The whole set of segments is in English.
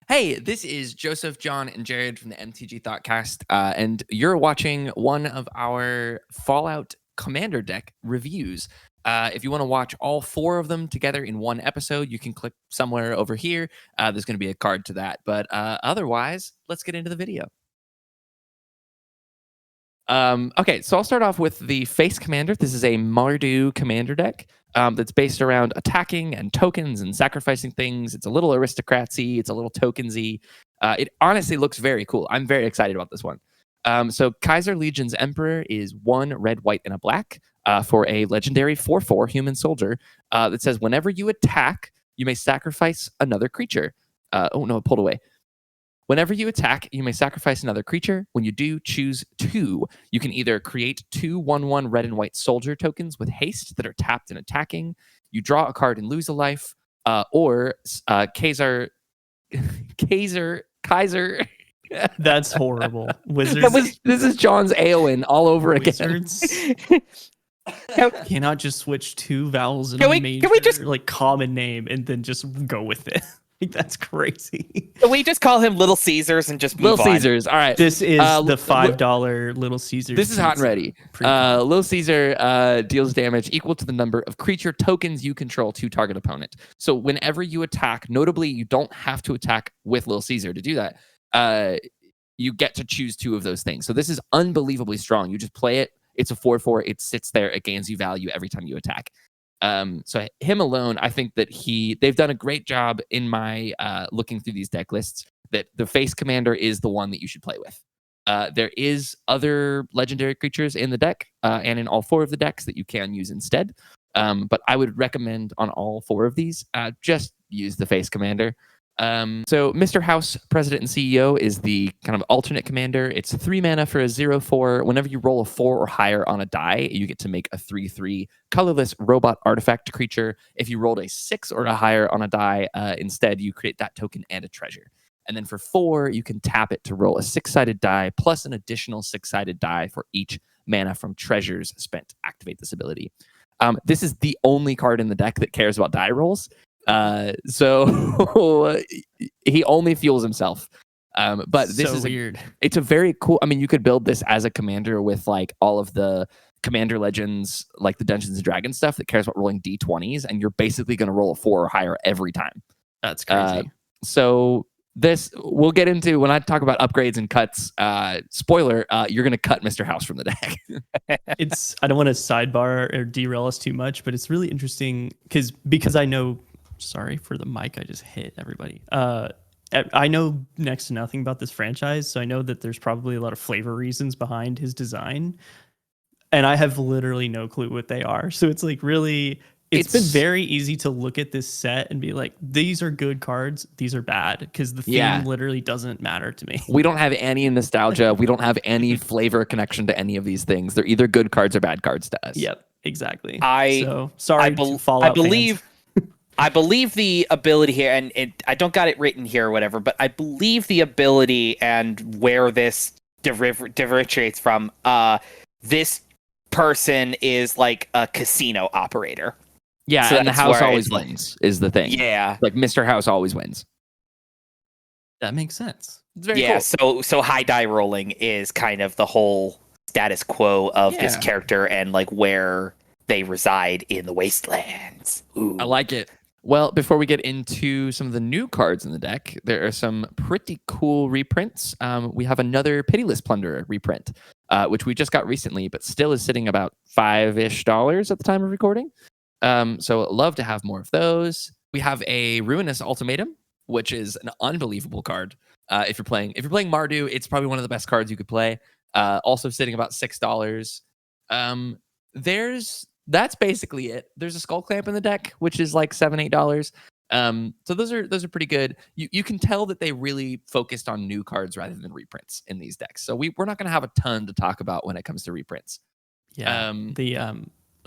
Hey, this is Joseph, John, and Jared from the MTG Thoughtcast, and you're watching one of our Fallout Commander deck reviews. If you want to watch all four of them together in one episode, you can click somewhere over here. There's going to be a card to that. But otherwise, let's get into the video. Okay, so I'll start off with the Face Commander. This is a Mardu Commander deck that's based around attacking and tokens and sacrificing things. It's a little aristocratsy. It's a little tokensy. It honestly looks very cool. I'm very excited about this one. So Caeser Legion's Emperor is 1 red, white, and a black for a legendary 4/4 human soldier that says whenever you attack, you may sacrifice another creature. Oh no, it pulled away. Whenever you attack, you may sacrifice another creature. When you do, choose 2. You can either create 2 1/1 red and white soldier tokens with haste that are tapped and attacking. You draw a card and lose a life. Or Caeser. That's horrible. Wizards. This is John's Aowen all over Wizards again. Cannot just switch 2 vowels in a major, like common name and then just go with it. That's crazy. Can we just call him Little Caesars and just move Little Caesars. All right. This is the $5 Little Caesars. This is hot and ready. Little Caesar deals damage equal to the number of creature tokens you control to target opponent. So whenever you attack, notably, you don't have to attack with Little Caesar to do that. You get to choose 2 of those things. So this is unbelievably strong. You just play it. It's a 4/4. It sits there. It gains you value every time you attack. So him alone, I think that they've done a great job in my looking through these deck lists that the Face Commander is the one that you should play with. There is other legendary creatures in the deck and in all 4 of the decks that you can use instead. But I would recommend on all 4 of these, just use the Face Commander. So Mr. House, President and CEO, is the kind of alternate commander. It's 3 mana for a 0/4. Whenever you roll a 4 or higher on a die, you get to make a 3/3 colorless robot artifact creature. If you rolled a 6 or a higher on a die, instead you create that token and a treasure. And then for 4, you can tap it to roll a 6-sided die plus an additional 6-sided die for each mana from treasures spent to activate this ability. This is the only card in the deck that cares about die rolls. So he only fuels himself. But this is weird. It's a very cool. I mean, you could build this as a commander with like all of the commander legends, like the Dungeons and Dragons stuff that cares about rolling D20s, and you're basically going to roll a 4 or higher every time. That's crazy. So this we'll get into when I talk about upgrades and cuts. Spoiler, you're going to cut Mr. House from the deck. I don't want to sidebar or derail us too much, but it's really interesting because I know. Sorry for the mic. I just hit everybody. I know next to nothing about this franchise, so I know that there's probably a lot of flavor reasons behind his design, and I have literally no clue what they are. So it's like really, it's been very easy to look at this set and be like, these are good cards, these are bad, because the theme literally doesn't matter to me. We don't have any nostalgia. We don't have any flavor connection to any of these things. They're either good cards or bad cards to us. Yep, exactly. I believe the ability here, and I don't got it written here or whatever, but I believe the ability and where this differentiates from, this person is like a casino operator. Yeah, so and the house always wins is the thing. Yeah. Like Mr. House always wins. That makes sense. It's very cool. So high die rolling is kind of the whole status quo of this character and like where they reside in the wastelands. Ooh. I like it. Well, before we get into some of the new cards in the deck, there are some pretty cool reprints. We have another Pitiless Plunderer reprint, which we just got recently, but still is sitting about $5-ish at the time of recording. So love to have more of those. We have a Ruinous Ultimatum, which is an unbelievable card. If you're playing Mardu, it's probably one of the best cards you could play. Also sitting about $6. That's basically it. There's a Skull Clamp in the deck, which is like $7-8. So those are pretty good. You can tell that they really focused on new cards rather than reprints in these decks. So we're not going to have a ton to talk about when it comes to reprints. Yeah.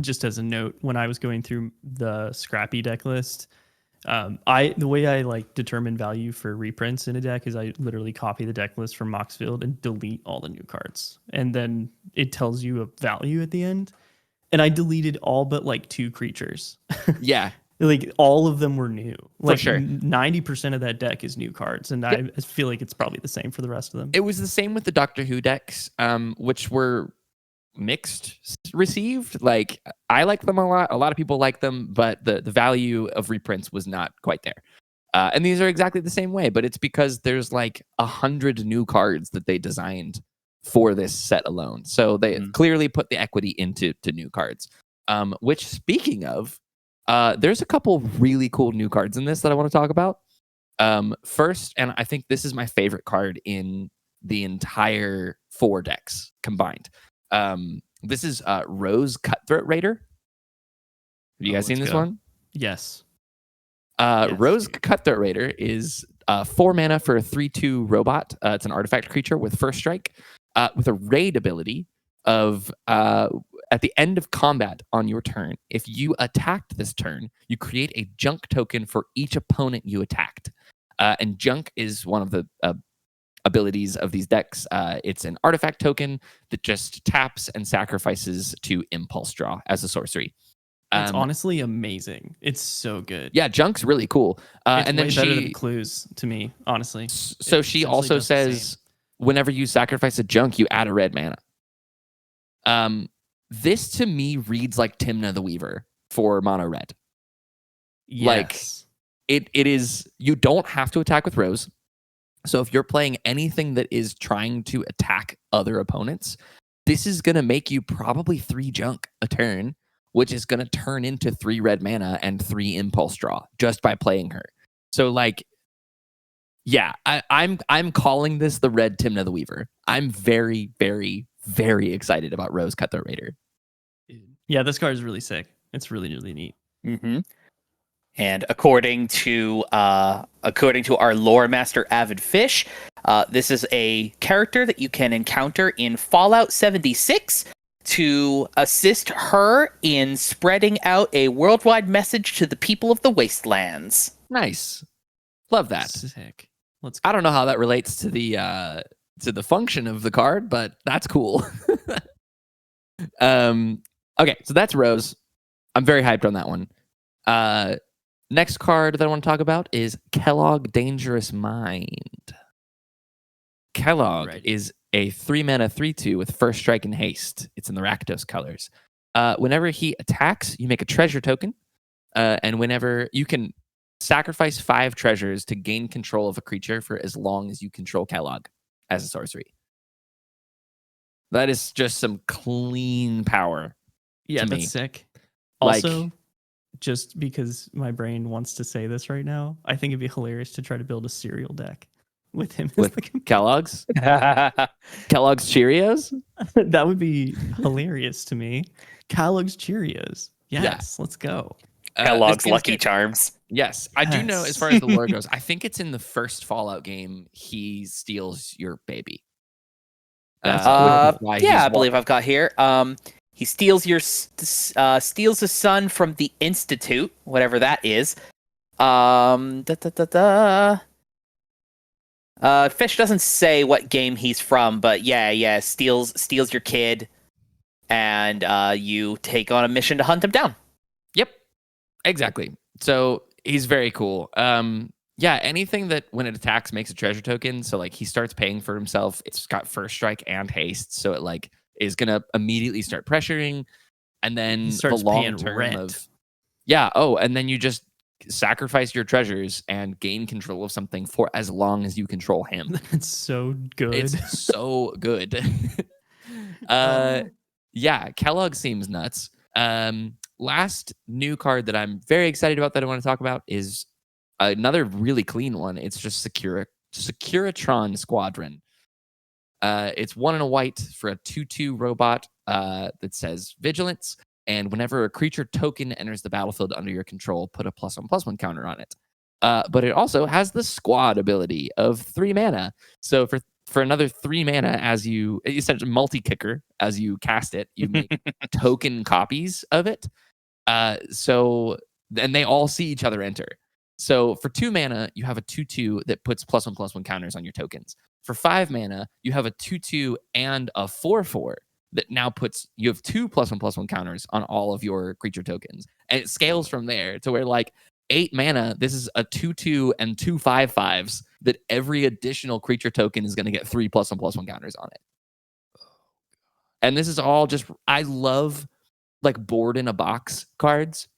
Just as a note, when I was going through the Scrappy deck list, the way I like determine value for reprints in a deck is I literally copy the deck list from Moxfield and delete all the new cards, and then it tells you a value at the end. And I deleted all but like 2 creatures. Yeah. Like all of them were new. Like sure. 90% of that deck is new cards, and I feel like it's probably the same for the rest of them. It was the same with the Doctor Who decks, which were mixed received. Like I like them a lot. A lot of people like them, but the value of reprints was not quite there. And these are exactly the same way, but it's because there's like 100 new cards that they designed for this set alone. So they clearly put the equity into new cards. Which, speaking of, there's a couple really cool new cards in this that I want to talk about. First, and I think this is my favorite card in the entire 4 decks combined. This is Rose Cutthroat Raider. Have you guys seen this one? Yes. Rose Cutthroat Raider is 4 mana for a 3/2 robot. It's an artifact creature with first strike, with a raid ability of at the end of combat on your turn. If you attacked this turn, you create a junk token for each opponent you attacked. And junk is one of the abilities of these decks. It's an artifact token that just taps and sacrifices to impulse draw as a sorcery. It's honestly amazing. It's so good. Yeah, junk's really cool. It's and then way better than clues to me, honestly. So she also says, whenever you sacrifice a junk, you add a red mana. This to me reads like Tymna the Weaver for mono red. Yes. Like it is. You don't have to attack with Rose. So if you're playing anything that is trying to attack other opponents, this is going to make you probably 3 junk a turn, which is going to turn into 3 red mana and 3 impulse draw just by playing her. So like, yeah, I'm calling this the red Tymna the Weaver. I'm very, very, very excited about Rose Cutthroat Raider. Yeah, this card is really sick. It's really, really neat. Mm-hmm. And according to our lore master Avid Fish, this is a character that you can encounter in Fallout 76 to assist her in spreading out a worldwide message to the people of the Wastelands. Nice, love that. Sick. Let's go. I don't know how that relates to the function of the card, but that's cool. Okay, so that's Rose. I'm very hyped on that one. Next card that I want to talk about is Kellogg Dangerous Mind. Kellogg is a 3 mana 3/2 with first strike and haste. It's in the Rakdos colors. Whenever he attacks, you make a treasure token. And whenever you can sacrifice 5 treasures to gain control of a creature for as long as you control Kellogg as a sorcery. That is just some clean power. Yeah, that's sick. Also, just because my brain wants to say this right now, I think it'd be hilarious to try to build a cereal deck with him. With Kellogg's? Kellogg's Cheerios? That would be hilarious to me. Kellogg's Cheerios. Yes, let's go. Kellogg's Lucky Charms. Yes, I do know as far as the lore goes. I think it's in the first Fallout game, he steals your baby. I believe I've got here. He steals steals a son from the Institute, whatever that is. Fish doesn't say what game he's from, but yeah, steals your kid, and you take on a mission to hunt him down. Yep, exactly. So he's very cool. Yeah, anything that when it attacks makes a treasure token. So like he starts paying for himself. It's got first strike and haste, so it like is gonna immediately start pressuring, and then the long term of and then you just sacrifice your treasures and gain control of something for as long as you control him. It's so good. It's so good. Yeah, Kellogg seems nuts. Last new card that I'm very excited about that I want to talk about is another really clean one. It's just Securitron Squadron. It's 1 and a white for a 2/2 robot that says Vigilance. And whenever a creature token enters the battlefield under your control, put a +1/+1 counter on it. But it also has the Squad ability of 3 mana. So for another 3 mana, as you essentially multi-kicker, as you cast it, you make token copies of it. And they all see each other enter. So for 2 mana, you have a 2/2 that puts +1/+1 counters on your tokens. For 5 mana, you have a 2/2 and a 4/4 that now you have 2 +1/+1 counters on all of your creature tokens. And it scales from there to where like 8 mana, this is a 2/2 and 2 5/5s that every additional creature token is going to get 3+1/+1 counters on it. And this is all just, I love like board in a box cards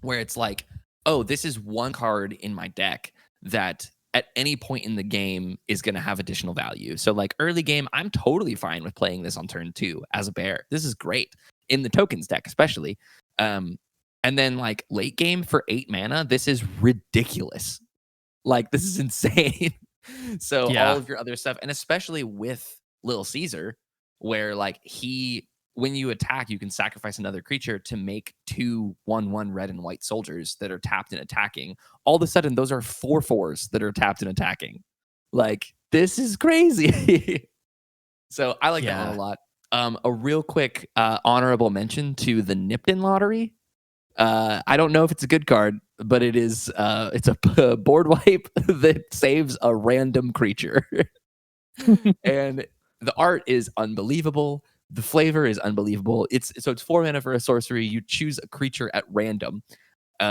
where it's like, oh, this is one card in my deck that at any point in the game is going to have additional value. So like early game, I'm totally fine with playing this on turn 2 as a bear. This is great in the tokens deck, especially. And then like late game for 8 mana, this is ridiculous. Like this is insane. So all of your other stuff, and especially with Little Caesar, where like when you attack, you can sacrifice another creature to make 2 1/1 red and white soldiers that are tapped and attacking. All of a sudden, those are 4/4s that are tapped and attacking. Like, this is crazy. So I like that one a lot. A real quick honorable mention to the Nipton Lottery. I don't know if it's a good card, but it's a board wipe that saves a random creature. And the art is unbelievable. The flavor is unbelievable. It's 4 mana for a sorcery. You choose a creature at random.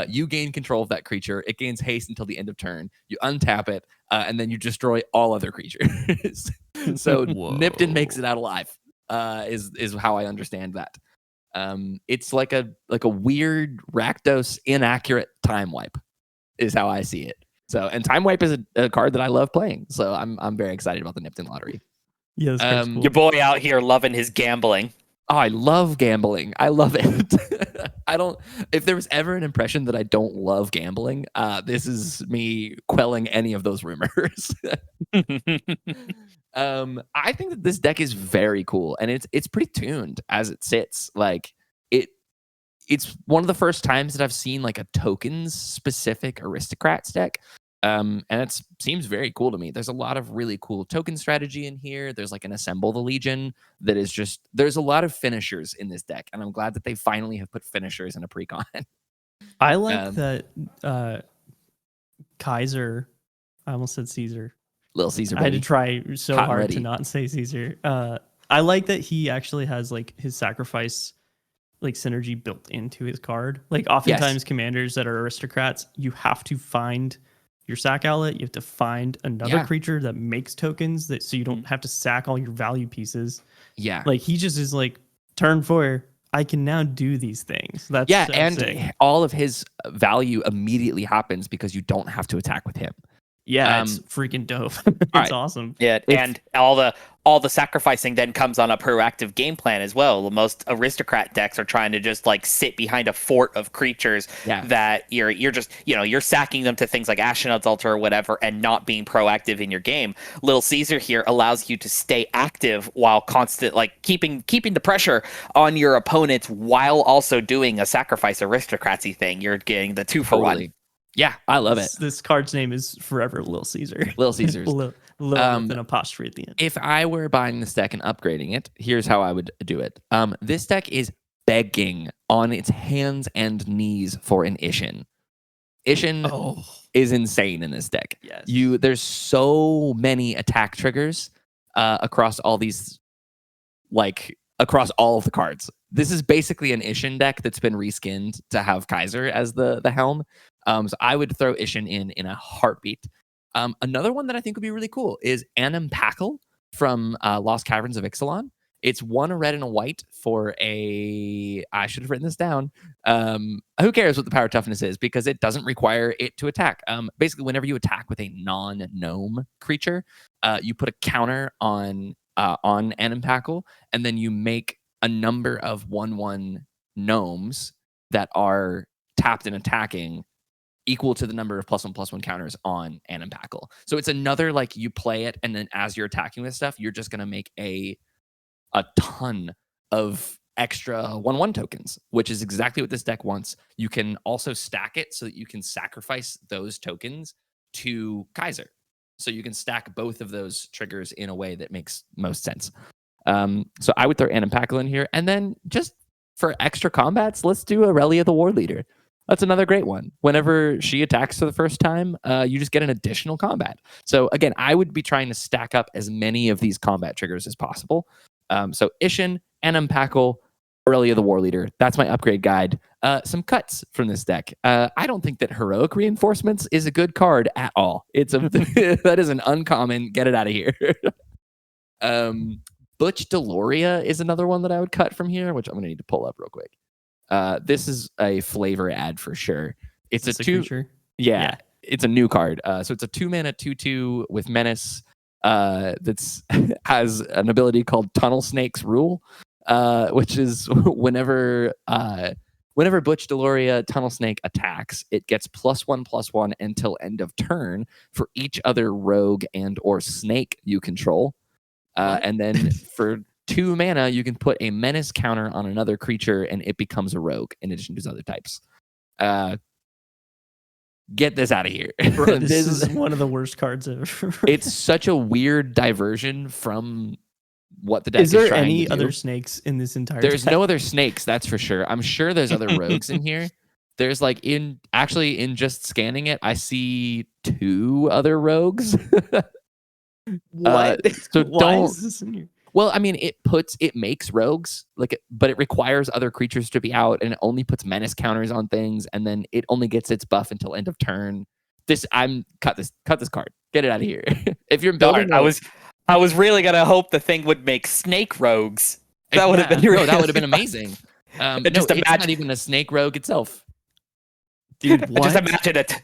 You gain control of that creature. It gains haste until the end of turn. You untap it, and then you destroy all other creatures. So Nipton makes it out alive. Is how I understand that. It's like a weird Rakdos inaccurate time wipe, is how I see it. So, and time wipe is a card that I love playing. So I'm very excited about the Nipton Lottery. Yeah, this card's cool. Your boy out here loving his gambling. Oh, I love gambling. I love it. If there was ever an impression that I don't love gambling, this is me quelling any of those rumors. I think that this deck is very cool, and it's pretty tuned as it sits. Like it's one of the first times that I've seen like a tokens specific aristocrats deck. And it seems very cool to me. There's a lot of really cool token strategy in here. There's like an Assemble the Legion that is just, there's a lot of finishers in this deck, and I'm glad that they finally have put finishers in a precon. I like that Caeser, I almost said Caesar. Little Caesar, I had to try so Hot and hard ready. to not say Caesar. I like that he actually has like his sacrifice like synergy built into his card. Like oftentimes commanders that are aristocrats, you have to find your sack outlet, you have to find another creature that makes tokens so you don't have to sack all your value pieces. Yeah. Like he just is like, turn 4, I can now do these things. That's and sick. all of his value immediately happens because you don't have to attack with him. Yeah, it's freaking dope. It's awesome. Yeah, and all the sacrificing then comes on a proactive game plan as well. Most aristocrat decks are trying to just like sit behind a fort of creatures that you're just, you're sacking them to things like Ashnod's Altar or whatever and not being proactive in your game. Little Caesar here allows you to stay active while keeping the pressure on your opponents while also doing a sacrifice aristocracy thing. You're getting the 2-for-1. Yeah, I love it. This card's name is forever Little Caesar. Little Caesars. With an apostrophe at the end. If I were buying this deck and upgrading it, here's how I would do it. This deck is begging on its hands and knees for an Ishin. Ishin is insane in this deck. Yes. There's so many attack triggers across all these, across all of the cards. This is basically an Ishin deck that's been reskinned to have Caeser as the helm. So I would throw Ishin in a heartbeat. Another one that I think would be really cool is Animpackle from Lost Caverns of Ixalan. It's 1 red and a white for I should have written this down. Who cares what the power toughness is, because it doesn't require it to attack. Basically, whenever you attack with a non-gnome creature, you put a counter on Animpackle, and then you make a number of 1/1 gnomes that are tapped and attacking equal to the number of +1/+1 counters on Animpackle. So it's another, you play it, and then as you're attacking with stuff, you're just going to make a ton of extra 1/1 tokens, which is exactly what this deck wants. You can also stack it so that you can sacrifice those tokens to Caeser. So you can stack both of those triggers in a way that makes most sense. So I would throw Animpackle in here, and then just for extra combats, let's do Aurelia the War Leader. That's another great one. Whenever she attacks for the first time, you just get an additional combat. So again, I would be trying to stack up as many of these combat triggers as possible. So Ishin, Animpackle, Aurelia the War Leader. That's my upgrade guide. Some cuts from this deck. I don't think that Heroic Reinforcements is a good card at all. It's a that is an uncommon. Get it out of here. Butch Deloria is another one that I would cut from here, which I'm gonna need to pull up real quick. This is a flavor ad for sure. It's a 2. Creature? Yeah, it's a new card. So it's a 2-mana 2/2 with menace. That's has an ability called Tunnel Snake's Rule, which is whenever Butch Deloria Tunnel Snake attacks, it gets +1/+1 until end of turn for each other rogue and or snake you control. And then for 2 mana, you can put a menace counter on another creature, and it becomes a rogue in addition to his other types. Get this out of here. Bro, this is one of the worst cards ever. It's such a weird diversion from what the deck is there trying any to do. other snakes in this entire There's deck? no other snakes, that's for sure. I'm sure there's other rogues in here. There's like in just scanning it, I see 2 other rogues. What? So Why don't. is this in here? Well, I mean, it makes rogues but it requires other creatures to be out, and it only puts menace counters on things, and then it only gets its buff until end of turn. Cut this card. Get it out of here. If you're building, Darn, I was really gonna hope the thing would make snake rogues. That would have been no, that would have been amazing. Just it's imagine- not even a snake rogue itself. Dude, what?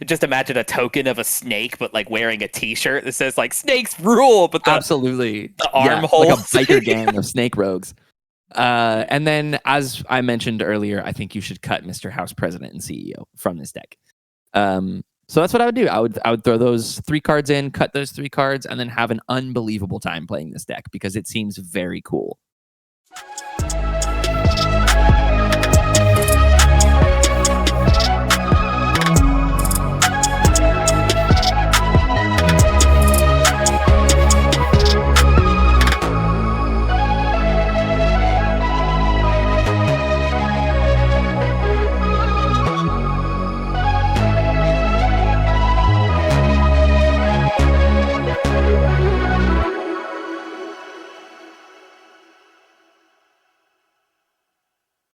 Just imagine a token of a snake, but like wearing a T-shirt that says like "Snakes rule," but the Absolutely, the arm like holes. a biker gang of snake rogues. And then, as I mentioned earlier, I think you should cut Mr. House President and CEO from this deck. So that's what I would do. I would throw those 3 cards in, cut those 3 cards, and then have an unbelievable time playing this deck because it seems very cool.